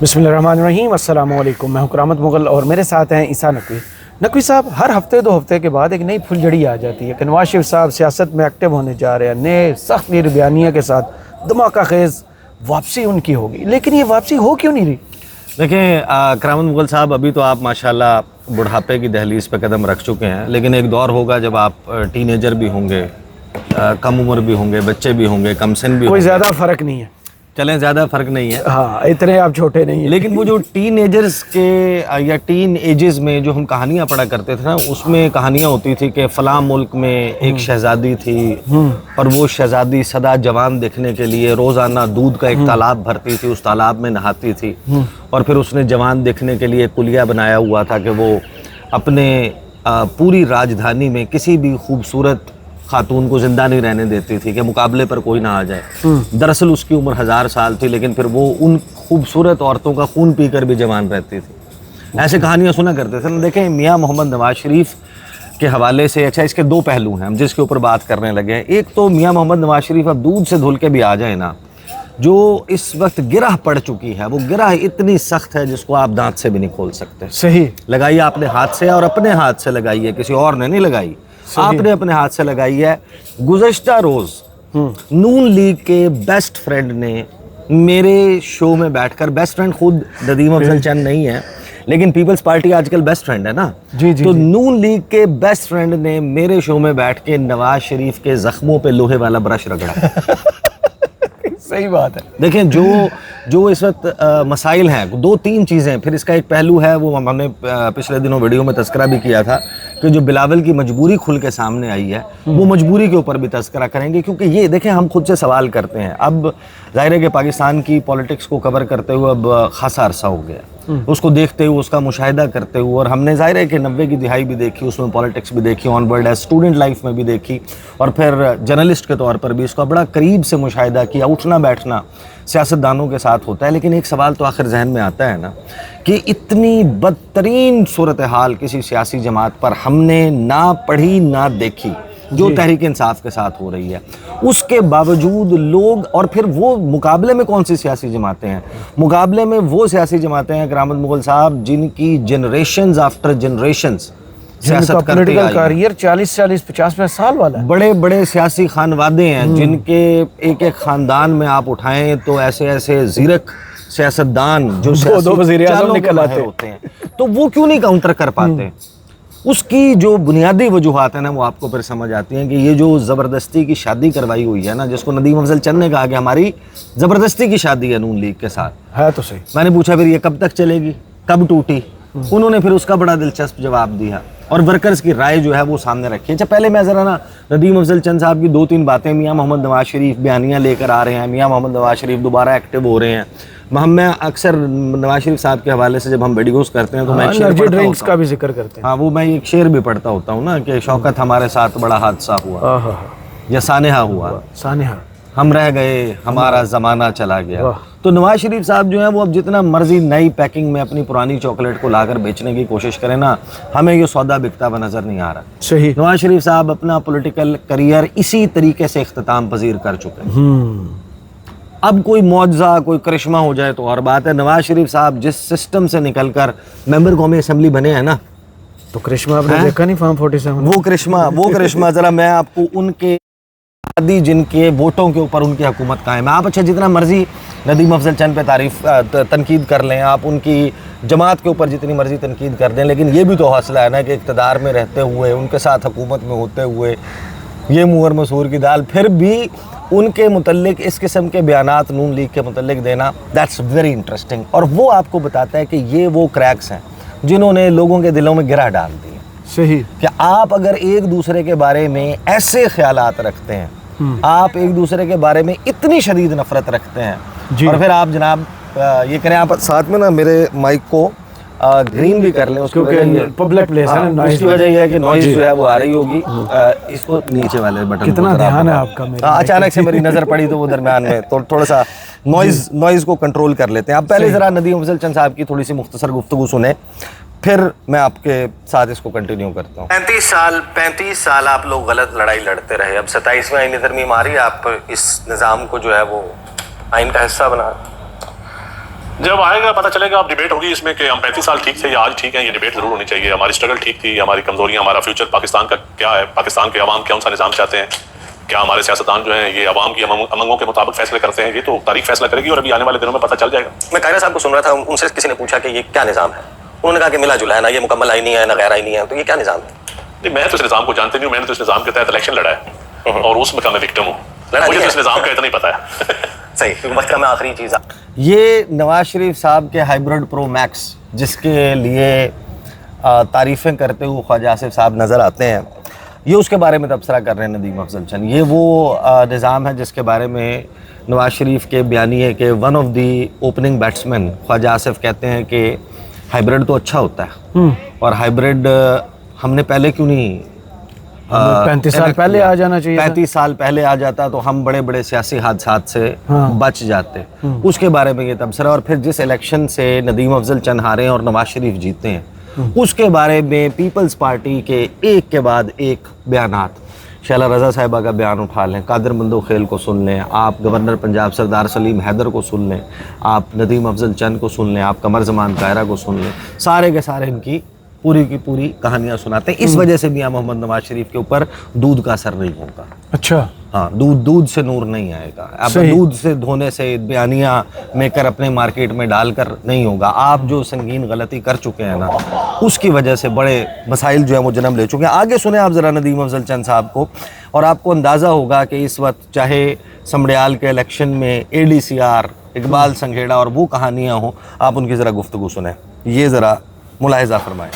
बिस्मिल्लाहिर्रहमानिर्रहीम। अस्सलामु अलैकुम। मैं हूं करामत मुग़ल और मेरे साथ हैं ईसा नकवी। नकवी साहब, हर हफ्ते 2 हफ्ते के बाद एक नई फुलझड़ी आ जाती है कि नवाज शरीफ साहब सियासत में एक्टिव होने जा रहे हैं, नए सख्त बयानिया के साथ धमाका खेज़ वापसी उनकी होगी, लेकिन ये वापसी हो क्यों नहीं रही? देखें करामत मुग़ल साहब, अभी तो आप माशाल्लाह बुढ़ापे की दहलीज पे कदम रख चुके हैं, लेकिन एक दौर होगा जब आप टीनेजर भी होंगे, कम उम्र भी होंगे, बच्चे भी होंगे, कम सिन भी कोई होंगे। ज़्यादा फ़र्क नहीं है। चलें, ज़्यादा फ़र्क नहीं है। हाँ, इतने आप छोटे नहीं हैं। लेकिन वो जो टीनेजर्स के या टीन एजेस में जो हम कहानियाँ पढ़ा करते थे ना, उसमें कहानियाँ होती थी कि फ़लाँ मुल्क में एक शहज़ादी थी और वो शहज़ादी सदा जवान दिखने के लिए रोज़ाना दूध का एक तालाब भरती थी, उस तालाब में नहाती थी और फिर उसने जवान दिखने के लिए कुलिया बनाया हुआ था कि वो अपने पूरी राजधानी में किसी भी खूबसूरत खातून को जिंदा नहीं रहने देती थी कि मुकाबले पर कोई ना आ जाए। दरअसल उसकी उम्र 1000 साल थी, लेकिन फिर वो उन खूबसूरत औरतों का खून पीकर भी जवान रहती थी। ऐसे कहानियां सुना करते थे ना। देखें, मियाँ मोहम्मद नवाज शरीफ के हवाले से, अच्छा, इसके 2 पहलू हैं हम जिसके ऊपर बात करने लगे हैं। एक तो मियाँ मोहम्मद नवाज शरीफ अब दूध से धुल के भी आ जाए ना, जो इस वक्त गिरह पड़ चुकी है, वो गिरह इतनी सख्त है जिसको आप दांत से भी नहीं खोल सकते। सही लगाइए आपने हाथ से, और अपने हाथ से लगाइए, किसी और ने नहीं लगाई, आपने अपने हाथ से लगाई है। गुज़श्ता रोज नून लीग के बेस्ट फ्रेंड ने मेरे शो में बैठकर, बेस्ट फ्रेंड खुद नदीम अफजल चंद नहीं है, लेकिन पीपल्स पार्टी आजकल बेस्ट फ्रेंड है ना, तो नून लीग के बेस्ट फ्रेंड ने मेरे शो में बैठ के नवाज शरीफ के जख्मों पे लोहे वाला ब्रश रगड़ा। सही बात है। देखें, जो इस वक्त मसाइल हैं, 2-3 चीज़ें। फिर इसका एक पहलू है, वो हमने पिछले दिनों वीडियो में तज़किरा भी किया था कि जो बिलावल की मजबूरी खुल के सामने आई है, वो मजबूरी के ऊपर भी तज़किरा करेंगे। क्योंकि ये देखें, हम खुद से सवाल करते हैं, अब ज़ाहिर है कि पाकिस्तान की पॉलिटिक्स को कवर करते हुए अब खासा अरसा हो गया, उसको देखते हुए, उसका मुशाहिदा करते हुए, और हमने ज़ाहिर है कि 90 की दिहाई भी देखी, उसमें पॉलिटिक्स भी देखी, ऑनवर्ड एज स्टूडेंट लाइफ में भी देखी, और फिर जर्नलिस्ट के तौर पर भी इसका बड़ा करीब से मुशाहिदा किया। उठना बैठना सियासतदानों के साथ होता है, लेकिन एक सवाल तो आखिर जहन में आता है ना कि इतनी बदतरीन सूरत हाल किसी सियासी जमात पर हमने ना पढ़ी ना देखी जो तहरीक इंसाफ के साथ हो रही है। उसके बावजूद लोग, और फिर वो मुकाबले में कौन सी सियासी जमातें हैं? मुकाबले में वो सियासी जमातें हैं करामत मुग़ल साहब जिनकी जनरेशंस आफ्टर जनरेशंस सियासत करते आई, करियर 40-50 साल वाला है। बड़े बड़े सियासी खानवादे हैं जिनके एक एक ख़ानदान में आप उठाएं तो ऐसे ऐसे ज़ीरक सियासतदान जो 2 वज़ीर-ए-आज़म निकल आते होते हैं, तो वो क्यों नहीं काउंटर कर पाते? उसकी जो बुनियादी वजूहात है ना, वो आपको फिर समझ आती हैं कि ये जो ज़बरदस्ती की शादी करवाई हुई है ना, जिसको नदीम अफजल चंद ने कहा कि हमारी ज़बरदस्ती की शादी है नून लीग के साथ, है तो सही। मैंने पूछा फिर ये कब तक चलेगी, कब टूटी? उन्होंने फिर उसका बड़ा दिलचस्प जवाब दिया और वर्कर्स की राय जो है वो सामने रखी। अच्छा, पहले मैं ज़रा ना नदीम अफजल चंद साहब की 2-3 बातें, मियाँ मोहम्मद नवाज शरीफ बयानियाँ लेकर आ रहे हैं, मियाँ मोहम्मद नवाज शरीफ दोबारा एक्टिव हो रहे हैं। मैं अक्सर नवाज शरीफ साहब के हवाले से जब हम वीडियोस करते हैं तो मैं एक शेर पढ़ता ड्रिंक्स का भी जिक्र करते हैं। हाँ, वो मैं एक शेर भी पढ़ता होता हूँ ना कि शौकत हमारे साथ बड़ा हादसा हुआ, या सानेहा हुआ, सानेहा हम रह गए, हमारा ज़माना चला गया। तो नवाज शरीफ साहब जो हैं वो अब जितना मर्जी नई पैकिंग में अपनी पुरानी चॉकलेट को लाकर बेचने की कोशिश करें ना, हमें ये सौदा बिकता हुआ नज़र नहीं आ रहा। सही। नवाज शरीफ साहब अपना पॉलिटिकल करियर इसी तरीके से इख्तिताम पजीर कर चुके हैं। अब कोई मौजज़ा, कोई करिश्मा हो जाए तो और बात है। नवाज शरीफ साहब जिस सिस्टम से निकलकर मेंबर कौमी असेंबली बने हैं ना, तो करिश्मा आपने देखा नहीं? फॉर्म 47 वो करिश्मा ज़रा मैं आपको उनके जिनके वोटों के ऊपर उनकी हुकूमत कायम है। आप अच्छा जितना मर्जी नदीम अफजल चंद पे तनकीद कर लें, आप उनकी जमात के ऊपर जितनी मर्जी तनकीद कर दें, लेकिन ये भी तो हौसला है ना कि इक़्तिदार में रहते हुए, उनके साथ हुकूमत में होते हुए, ये मुअर मसूर की दाल, फिर भी उनके मुतल्लिक इस किस्म के बयानात नून लीग के मुतल्लिक देना, दैट्स वेरी इंटरेस्टिंग। और वो आपको बताता है कि ये वो क्रैक्स हैं जिन्होंने लोगों के दिलों में गिरा डाल दी। सही। कि आप अगर एक दूसरे के बारे में ऐसे ख्यालात रखते हैं, आप एक दूसरे के बारे में इतनी शदीद नफरत रखते हैं, और फिर आप जनाब ये करें, आप साथ में ना मेरे माइक को ग्रीन भी कर लें, उसकी पब्लिक प्लेस है ना, उसकी वजह यह है कि नॉइज जो है वो आ रही होगी। इसको नीचे वाले बटन, कितना ध्यान है आपका मेरे? अचानक से मेरी नज़र पड़ी तो वो दरमियान में तो थोड़ा सा नॉइज को कंट्रोल कर लेते हैं। आप पहले ज़रा नदीम अफजल चंद साहब की थोड़ी सी मुख्तसर गुफ्तगू सुने, फिर मैं आपके साथ इसको कंटिन्यू करता हूँ। 35 साल आप लोग गलत लड़ाई लड़ते रहे, अब 27वीं आईनी तरमीम आ रही है, आप इस निज़ाम को जो है वो आइन का हिस्सा बना। जब आएगा पता चलेगा, अब डिबेट होगी इसमें कि हम 35 साल ठीक थे या आज ठीक है, ये डिबेट जरूर होनी चाहिए। हमारी स्ट्रगल ठीक थी, हमारी कमजोरियां, हमारा फ्यूचर पाकिस्तान का क्या है, पाकिस्तान के अवाम कौन सा निज़ाम चाहते हैं, क्या हमारे सियासतदान जो हैं ये अवाम की अमंगों के मुताबिक फैसले करते हैं, ये तो तारीख फैसला करेगी और अभी आने वाले दिनों में पता चल जाएगा। मैं कायरा साहब को सुन रहा था, उनसे किसी ने पूछा कि ये क्या निज़ाम है, उन्होंने कहा कि मिला जुला है ना, ये मुकम्मल आईनी है ना गैर आईनी है, तो ये क्या निज़ाम है? नहीं, मैं तो इस निज़ाम को जानते नहीं हूँ, मैंने तो इस निज़ाम के तहत इलेक्शन लड़ा है और उसमें का मैं विक्टिम हूँ, मुझे तो इस निज़ाम का इतना ही पता है। सही, क्योंकि बचका में आखिरी चीज़ ये नवाज शरीफ साहब के हाइब्रिड प्रो मैक्स जिसके लिए तारीफ़ें करते हुए ख्वाजा आसिफ साहब नज़र आते हैं, ये उसके बारे में तबसरा कर रहे हैं नदीम अफजल चंद। ये वो निज़ाम है जिसके बारे में नवाज शरीफ के बयानिए के one of the opening batsman Khawaja Asif कहते हैं कि हाइब्रिड तो अच्छा होता है और हाइब्रिड हमने पहले क्यों नहीं 35 साल पहले आ जाना चाहिए। 35 साल पहले आ जाता तो हम बड़े बड़े सियासी हादसात से बच जाते। उसके बारे में ये तबसरा, और फिर जिस इलेक्शन से नदीम अफजल चंद हारे हैं और नवाज शरीफ जीते हैं उसके बारे में पीपल्स पार्टी के एक के बाद एक बयानात। शैला रज़ा साहिबा का बयान उठा लें, कादिर मंदोखेल को सुन लें, आप गवर्नर पंजाब सरदार सलीम हैदर को सुन लें, आप नदीम अफजल चंद को सुन लें, आप कमर ज़मान कायरा को सुन लें, सारे के सारे इनकी पूरी की पूरी कहानियाँ सुनाते हैं। इस वजह से मियां मोहम्मद नवाज शरीफ के ऊपर दूध का असर नहीं होगा। अच्छा, हाँ, दूध से नूर नहीं आएगा। अब दूध से धोने से बयानियाँ मेकर अपने मार्केट में डालकर नहीं होगा। आप जो संगीन गलती कर चुके हैं ना, उसकी वजह से बड़े मसाइल जो है वो जन्म ले चुके हैं। आगे सुने आप ज़रा नदीम अफजल चंद साहब को, और आपको अंदाज़ा होगा कि इस वक्त चाहे समड़ियाल के इलेक्शन में ADCR इकबाल संघेड़ा और वो कहानियाँ हों, आप उनकी ज़रा गुफ्तगू सुने, ये ज़रा मुलाहिजा फरमाएं।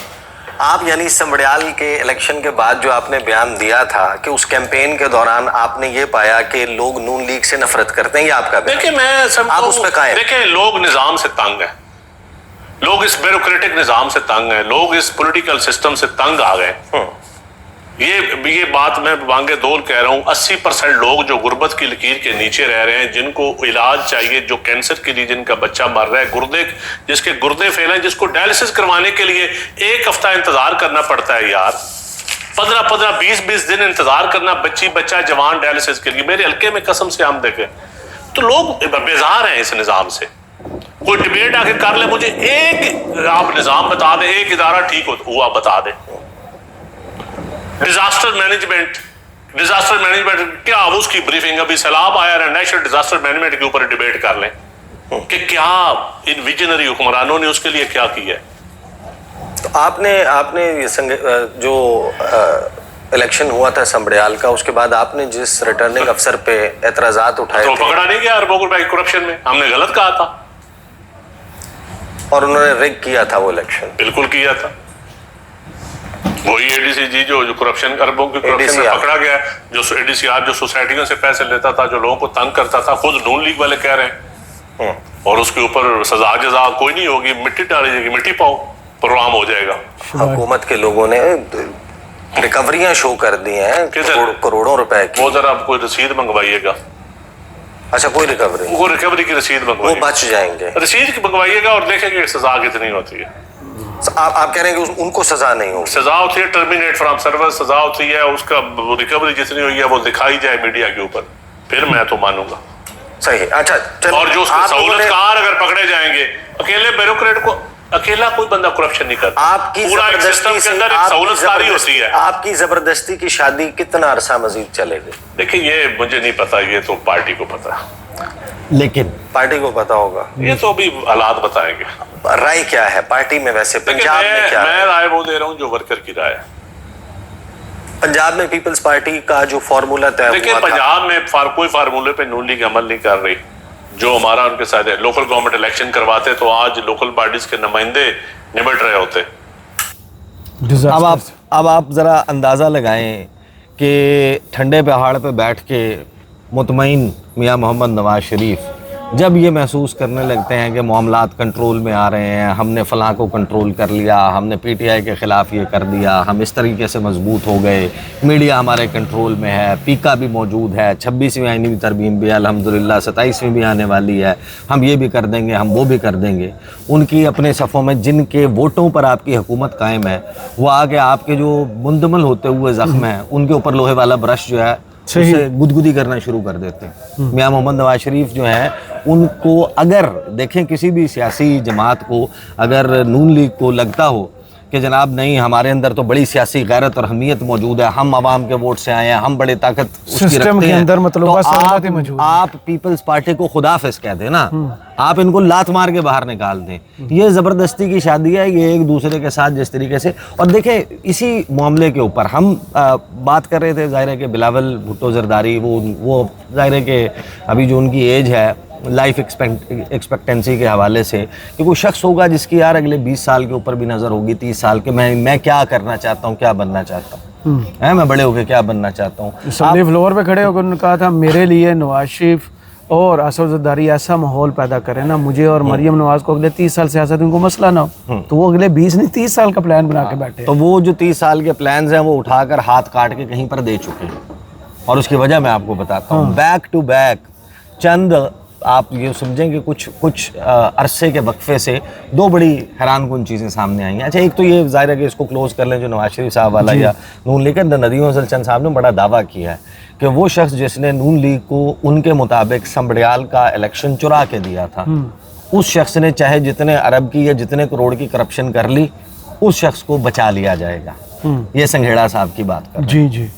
आप यानी समड़ियाल के इलेक्शन के बाद जो आपने बयान दिया था कि उस कैंपेन के दौरान आपने ये पाया कि लोग नून लीग से नफरत करते हैं, ये आपका बयान? देखिए, मैं सब आप उस पे कायम? देखिए, लोग निजाम से तंग हैं, लोग इस ब्यूरोक्रेटिक निजाम से तंग हैं, लोग इस पॉलिटिकल सिस्टम से तंग आ गए। ये बात मैं बांगे दौल कह रहा हूँ। 80% लोग जो गुर्बत की लकीर के नीचे रह रहे हैं, जिनको इलाज चाहिए, जो कैंसर के लिए जिनका बच्चा मर रहा है, जिसके गुर्दे फेल हैं, जिसको डायलिसिस करवाने के लिए 1 हफ्ता इंतजार करना पड़ता है यार, 15-15, 20-20 दिन इंतजार करना, बच्चा जवान डायलिसिस के लिए। मेरे हल्के में कसम से हम देखें तो लोग बेजार हैं इस निज़ाम से। कोई डिबेट आके कर ले, मुझे एक आप निज़ाम बता दे, एक इदारा ठीक हुआ बता दे। डिजास्टर मैनेजमेंट क्या, उसकी ब्रीफिंग अभी सैलाब आया है, नेशनल डिजास्टर मैनेजमेंट के ऊपर डिबेट कर लें कि क्या इन विजनरी हुक्मरानों ने उसके लिए क्या किया है। तो आपने ये जो इलेक्शन हुआ था समड़ियाल का, उसके बाद आपने जिस रिटर्निंग अफसर पे एतराजात उठाए तो थे, पकड़ा नहीं गया अरबों रुपए की करप्शन में, हमने गलत कहा था और उन्होंने रिग किया था वो इलेक्शन। बिल्कुल किया था। वही ADCG जो करप्शन, अरबों की करप्शन में पकड़ा गया, जो ADCR जो सोसाइटियों से पैसे लेता था, जो लोगों को तंग करता था, खुद नून लीग वाले कह रहे हैं, और उसके ऊपर सजा जजा कोई नहीं होगी, मिट्टी डाली जाएगी, मिट्टी पाओ, प्रोग्राम हो जाएगा। हुकूमत के लोगों ने रिकवरियां शो कर दी हैं करोड़ों रुपए की। वो जरा आपको रसीद मंगवाइएगा। अच्छा, कोई रिकवरी? वो रिकवरी की रसीद मंगवाइएगा, वो बच जाएंगे। रसीद की मंगवाइएगा और देखेंगे सजा कितनी होती है। आप कह रहे हैं कि उनको सजा नहीं होगी? सजा होती है टर्मिनेट फ्रॉम सर्विस, सजा होती है उसका रिकवरी जितनी हुई है वो दिखाई जाए मीडिया के ऊपर, फिर मैं तो मानूंगा। सही। अच्छा, और जो सहूलतकार अगर पकड़े जाएंगे, अकेले ब्यूरोक्रेट को अकेला कोई बंदा करप्शन नहीं करता। आपकी पूरा एक सिस्टम के अंदर एक सहूलतकारी होती है। आपकी जबरदस्ती की शादी कितना अरसा मजीद चलेगी? देखिए, ये मुझे नहीं पता, ये तो पार्टी को पता है, लेकिन पार्टी को पता होगा। ये तो अभी हालात बताएंगे। राय क्या है पार्टी में वैसे पंजाब में? क्या मैं राय वो दे रहा हूँ जो वर्कर की राय है। पंजाब में पीपल्स पार्टी का जो फॉर्मूला तय हुआ था, देखिए, पंजाब में कोई फार्मूले पे नून लीग अमल नहीं कर रही। जो हमारा उनके साथ है, लोकल गवर्नमेंट इलेक्शन करवाते तो आज लोकल पार्टीज के नुमाइंदे निपट रहे होते। अब आप ज़रा अंदाज़ा लगाएं कि ठंडे पहाड़ पे बैठ के मुतमईन मियां मोहम्मद नवाज शरीफ जब ये महसूस करने लगते हैं कि मामलात कंट्रोल में आ रहे हैं, हमने फ़लाँ को कंट्रोल कर लिया, हमने PTI के ख़िलाफ़ ये कर दिया, हम इस तरीके से मजबूत हो गए, मीडिया हमारे कंट्रोल में है, पीका भी मौजूद है, 26वीं आईनी तरमीम भी अल्हम्दुलिल्लाह 27वीं भी आने वाली है, हम ये भी कर देंगे, हम वो भी कर देंगे। उनकी अपने सफ़ों में जिनके वोटों पर आपकी हुकूमत कायम है, वो आगे आपके जो मुंदमल होते हुए ज़ख्म हैं उनके ऊपर लोहे वाला ब्रश जो है सही। उससे गुदगुदी करना शुरू कर देते हैं। मियां मोहम्मद नवाज शरीफ जो है, उनको अगर देखें किसी भी सियासी जमात को, अगर नून लीग को लगता हो कि जनाब नहीं, हमारे अंदर तो बड़ी सियासी गैरत और हमीयत मौजूद है, हम आवाम के वोट से आए हैं, हम बड़े ताकत उसकी सिस्टम रखते के हैं, अंदर मतलब तो बस औरत ही मौजूद है। आप पीपल्स पार्टी को खुदाफिज कह दें ना, आप इनको लात मार के बाहर निकाल दें। ये ज़बरदस्ती की शादी है, ये एक दूसरे के साथ जिस तरीके से। और देखें, इसी मामले के ऊपर हम बात कर रहे थे, ज़ाहिर है कि बिलावल भुट्टो ज़रदारी, वो ज़ाहिर है कि अभी जो उनकी एज है लाइफ एक्सपेक्टेंसी के हवाले से, कि कोई शख्स होगा जिसकी यार अगले 20 साल के ऊपर भी नज़र होगी, 30 साल के, मैं क्या करना चाहता हूँ, क्या बनना चाहता हूँ, है मैं बड़े होकर क्या बनना चाहता हूँ। असम्बली फ्लोर पे खड़े होकर उन्होंने कहा था, मेरे लिए नवाज शरीफ और असद ज़रदारी ऐसा माहौल पैदा करें ना, मुझे और मरियम नवाज को अगले 30 साल सियासत उनको मसला ना हो। तो वो अगले 20 नहीं 30 साल का प्लान बना के बैठे। तो वो जो 30 साल के प्लान्स हैं, वो उठाकर हाथ काट के कहीं पर दे चुके हैं। और उसकी वजह मैं आपको बताता हूँ। बैक टू बैक चंद, आप ये समझें कि कुछ अरसे के वक्फे से दो बड़ी हैरानकुन चीज़ें सामने आई हैं। अच्छा, एक तो ये ज़ाहिर है कि इसको क्लोज कर लें, जो नवाज शरीफ साहब वाला या नून लीग, नदीम अफजल चंद साहब ने बड़ा दावा किया है कि वो शख्स जिसने नून लीग को उनके मुताबिक संबड़ियाल का इलेक्शन चुरा के दिया था, उस शख्स ने चाहे जितने अरब की या जितने करोड़ की करप्शन कर ली, उस शख्स को बचा लिया जाएगा। ये संघेड़ा साहब की बात कर रहे हैं। जी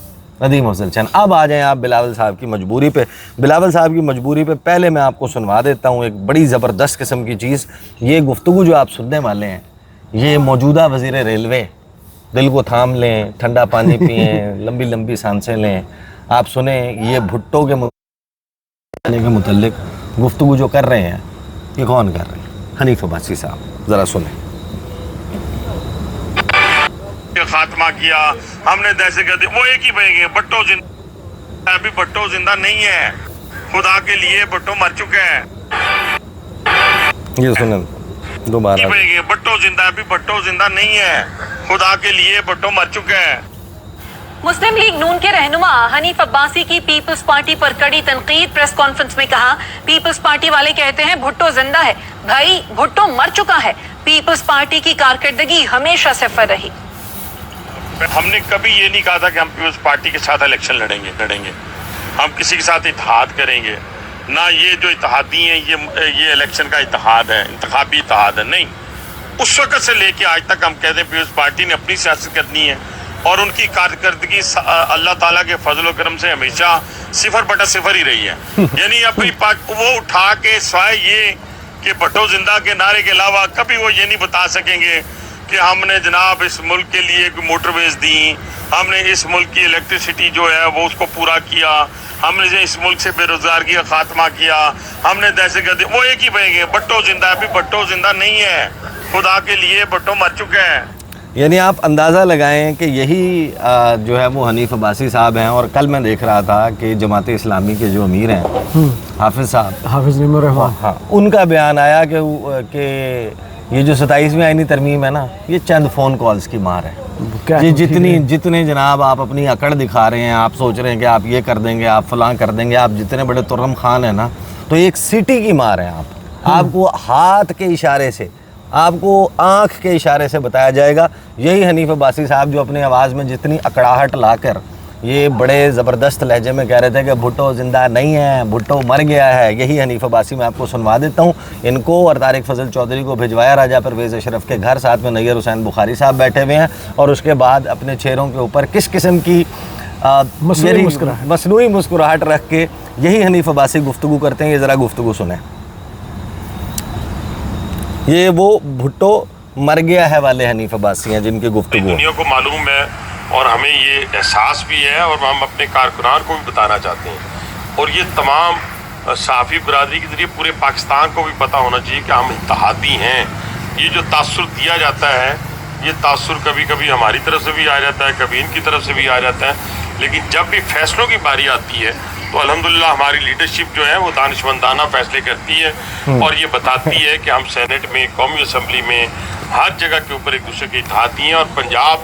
नदीम अफजल चंद। अब आ जाएं आप बिलावल साहब की मजबूरी पे। बिलावल साहब की मजबूरी पे पहले मैं आपको सुनवा देता हूँ एक बड़ी ज़बरदस्त किस्म की चीज़। ये गुफ्तगू जो आप सुनने वाले हैं, ये मौजूदा वज़ीर रेलवे, दिल को थाम लें, ठंडा पानी पिएं, लंबी लंबी सांसें लें, आप सुने ये भुट्टो के मुतल्लिक गुफ्तगू जो कर रहे हैं, ये कौन कर रहे हैं? हनीफ अब्बासी साहब, ज़रा सुने। खात्मा किया हमने, दहशतगर्दी, वो एक ही बनेंगे। भुट्टो जिंदा, अभी भुट्टो जिंदा नहीं है, खुदा के लिए भुट्टो मर चुके हैं। ये सुने दोबारा। भुट्टो जिंदा, अभी भुट्टो जिंदा नहीं है, खुदा के लिए भुट्टो मर चुके हैं। मुस्लिम लीग नून के रहनुमा हनीफ अब्बासी की पीपल्स पार्टी पर कड़ी तनकीद। प्रेस कॉन्फ्रेंस में कहा, पीपल्स पार्टी वाले कहते हैं भुट्टो जिंदा है, भाई भुट्टो मर चुका है। पीपल्स पार्टी की कारकर्दगी हमेशा सिफर रही। हमने कभी ये नहीं कहा था कि हम पीपल्स पार्टी के साथ इलेक्शन लड़ेंगे, हम किसी के साथ इत्तेहाद करेंगे ना। ये जो इत्तेहादी हैं, ये इलेक्शन का इत्तेहाद है, इंतखाबी इत्तेहाद है, नहीं। उस वक्त से लेके आज तक हम कहते हैं पीपल्स पार्टी ने अपनी सियासत करनी है और उनकी कारकर्दगी अल्लाह ताला के फजल करम से हमेशा 0/0 ही रही है। यानी अपनी वो उठा के स्वाय ये कि भुट्टो जिंदा के नारे के अलावा कभी वो ये नहीं बता सकेंगे कि हमने जनाब इस मुल्क के लिए मोटरवेज दी, हमने इस मुल्क की इलेक्ट्रिसिटी जो है वो उसको पूरा किया, हमने इस मुल्क से बेरोजगारी का खात्मा किया, हमने दहशतगर्दी, वो एक ही बनेंगे। भुट्टो जिंदा, अभी भुट्टो जिंदा नहीं है, खुदा के लिए भुट्टो मर चुके हैं। यानी आप अंदाज़ा लगाएं कि यही जो है वो हनीफ अब्बासी साहब हैं। और कल मैं देख रहा था कि जमात इस्लामी के जो अमीर हैं, हाफिज़ साहब, हाफिज़ निमर रहमान, हाँ, उनका बयान आया कि ये जो 27वीं आईनी तरमीम है ना, ये चंद फ़ोन कॉल्स की मार है। ये जितने जनाब आप अपनी अकड़ दिखा रहे हैं, आप सोच रहे हैं कि आप ये कर देंगे, आप फलां कर देंगे, आप जितने बड़े तुर्रम खान हैं ना, तो एक सिटी की मार है। आपको हाथ के इशारे से, आपको आँख के इशारे से बताया जाएगा। यही हनीफ अब्बासी साहब जो अपनी आवाज़ में जितनी अकड़ाहट लाकर ये बड़े ज़बरदस्त लहजे में कह रहे थे कि भुट्टो ज़िंदा नहीं है, भुट्टो मर गया है, यही हनीफ अब्बासी मैं आपको सुनवा देता हूँ। इनको और तारिक फजल चौधरी को भिजवाया राजा परवेज़ अशरफ के घर, साथ में नैयर हुसैन बुखारी साहब बैठे हुए हैं, और उसके बाद अपने चेहरों के ऊपर किस किस्म की मसनूई मुस्कुराहट रख के यही हनीफ अब्बासी गुफ्तगू करते हैं। ये ज़रा गुफ्तगू सुने। ये वो भुट्टो मर गया है वाले हनीफ अब्बासी हैं जिनकी गुफ्तगू दुनिया को मालूम है और हमें ये एहसास भी है और हम अपने कारकुनान को भी बताना चाहते हैं, और ये तमाम साफ़ी बरादरी के ज़रिए पूरे पाकिस्तान को भी पता होना चाहिए कि हम इत्तेहादी हैं। ये जो तासुर दिया जाता है, ये तासुर कभी कभी हमारी तरफ से भी आ जाता है, कभी इनकी तरफ से भी आ जाता है, लेकिन जब भी फैसलों की बारी आती है तो अल्हम्दुलिल्लाह हमारी लीडरशिप जो है वो दानिशमंदाना फैसले करती है और ये बताती है कि हम सेनेट में, कौमी असम्बली में, हर जगह के ऊपर एक दूसरे के इत्तेहादी हैं। और पंजाब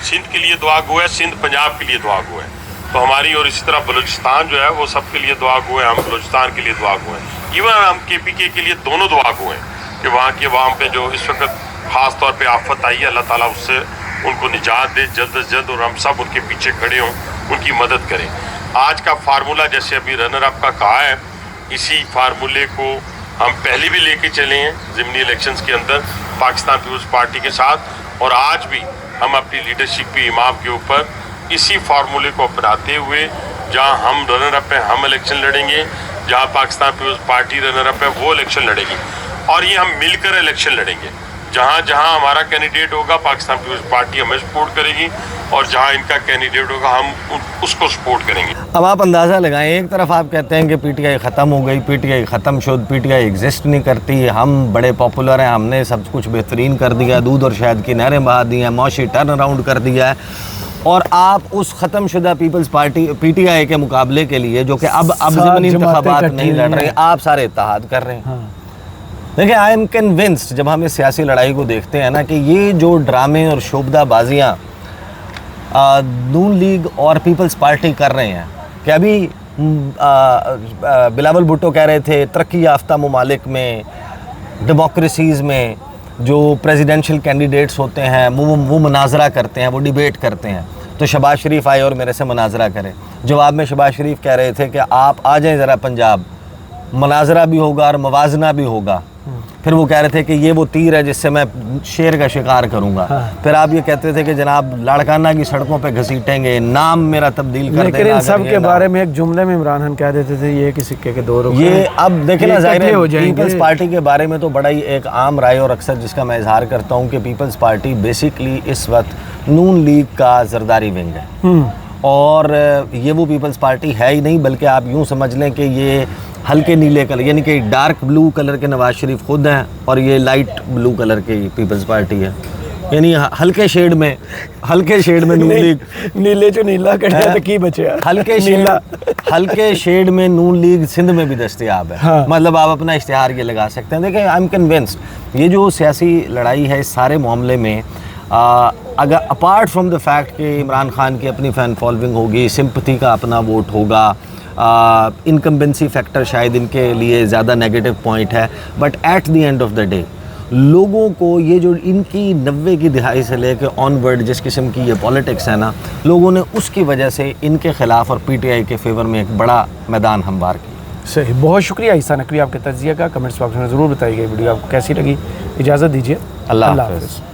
सिंध के लिए दुआ गो है, सिंध पंजाब के लिए दुआ गो है, तो हमारी, और इसी तरह बलूचिस्तान जो है वो सबके लिए दुआ गो है, हम बलूचिस्तान के लिए दुआ गो हैं। इवन हम KPK के लिए दोनों दुआ गो हैं कि वहाँ के अवाम पे जो इस वक्त ख़ास तौर पे आफत आई है, अल्लाह ताला उससे उनको निजात दे जल्द अज जल्द, और हम सब उनके पीछे खड़े हों, उनकी मदद करें। आज का फार्मूला जैसे अभी रनर अप का कहा है, इसी फार्मूले को हम पहले भी लेके चले हैं ज़िमनी इलेक्शंस के अंदर पाकिस्तान पीपल्स पार्टी के साथ, और आज भी हम अपनी लीडरशिप के इमाम के ऊपर इसी फार्मूले को अपनाते हुए, जहां हम रनर अप है हम इलेक्शन लड़ेंगे, जहां पाकिस्तान पीपल्स पार्टी रनर अप है वो इलेक्शन लड़ेगी, और ये हम मिलकर इलेक्शन लड़ेंगे। जहां जहां हमारा कैंडिडेट होगा पाकिस्तान पीपल्स पार्टी हमें सपोर्ट करेगी, और जहां इनका कैंडिडेट होगा हम उसको सपोर्ट करेंगे। अब आप अंदाज़ा लगाएं, एक तरफ आप कहते हैं कि पीटीआई ख़त्म हो गई, पीटीआई ख़त्म शुद्ध, पीटीआई एग्जिस्ट नहीं करती, हम बड़े पॉपुलर हैं, हमने सब कुछ बेहतरीन कर दिया, दूध और शहद की नहरें बहा दी हैं, मौशी टर्न अराउंड कर दिया है, और आप उस ख़त्मशुदा पीपल्स पार्टी पीटीआई के मुकाबले के लिए, जो कि अब ज़िमनी इंतखाबात नहीं लड़ रहे, आप सारे इत्तेहाद कर रहे हैं। देखिए, आई एम कन्विंस्ड, जब हम इस सियासी लड़ाई को देखते हैं ना, कि ये जो ड्रामे और शोबदाबाजियाँ नून लीग और पीपल्स पार्टी कर रहे हैं, कि अभी बिलावल भुट्टो कह रहे थे तरक्की याफ्ता ममालिक में, डेमोक्रेसीज़ में जो प्रेसिडेंशियल कैंडिडेट्स होते हैं वो मुनाजरा करते हैं, वो डिबेट करते हैं, तो शहबाज शरीफ आए और मेरे से मुनाजरा करें। जवाब में शहबाज शरीफ कह रहे थे कि आप आ जाएं ज़रा पंजाब, मुनाजरा भी होगा और मवाजना भी होगा। फिर वो कह रहे थे कि ये वो तीर है जिससे मैं शेर का शिकार करूंगा। फिर आप ये कहते थे कि जनाब लाड़काना की सड़कों पे घसीटेंगे, नाम मेरा तब्दील कर देना। लेकिन इन सब के बारे में एक जुमले में इमरान खान कह देते थे ये कि सिक्के के दो रुख ये हैं। अब देखें ना, ये ज़ाहिर इकट्ठे हो है जाएंगे। पीपल्स पार्टी के बारे में तो बड़ा ही एक आम राय और अक्सर जिसका मैं इजहार करता हूँ कि पीपल्स पार्टी बेसिकली इस वक्त नून लीग का जरदारी विंग है, और ये वो पीपल्स पार्टी है ही नहीं, बल्कि आप यूँ समझ लें कि ये हल्के नीले कलर, यानी कि डार्क ब्लू कलर के नवाज शरीफ खुद हैं, और ये लाइट ब्लू कलर की पीपल्स पार्टी है, यानी हल्के शेड में नून लीग, नीले जो नीला कटिया तो की बचे यार। हल्के शेड में नून लीग सिंध में भी दस्तयाब है। हाँ। मतलब आप अपना इश्तिहार ये लगा सकते हैं। देखिए, आई एम कन्विंस्ड ये जो सियासी लड़ाई है इस सारे मामले में, अगर अपार्ट फ्रॉम द फैक्ट कि इमरान खान की अपनी फ़ैन फॉलोइंग होगी, सिंपथी का अपना वोट होगा, इनकम्बेंसी फैक्टर शायद इनके लिए ज़्यादा नेगेटिव पॉइंट है, but at the end of the day लोगों को ये जो इनकी 90 की दिहाई से लेकर ऑनवर्ड जिस किस्म की ये पॉलिटिक्स है ना, लोगों ने उसकी वजह से इनके ख़िलाफ़ और पीटीआई के फेवर में एक बड़ा मैदान हमवार किया। सही, बहुत शुक्रिया ईसा नकवी आपके तज्जिया का। कमेंट्स बॉक्स में ज़रूर बताइए वीडियो आपको कैसी लगी। इजाज़त दीजिए, अल्लाह हाफ़िज़।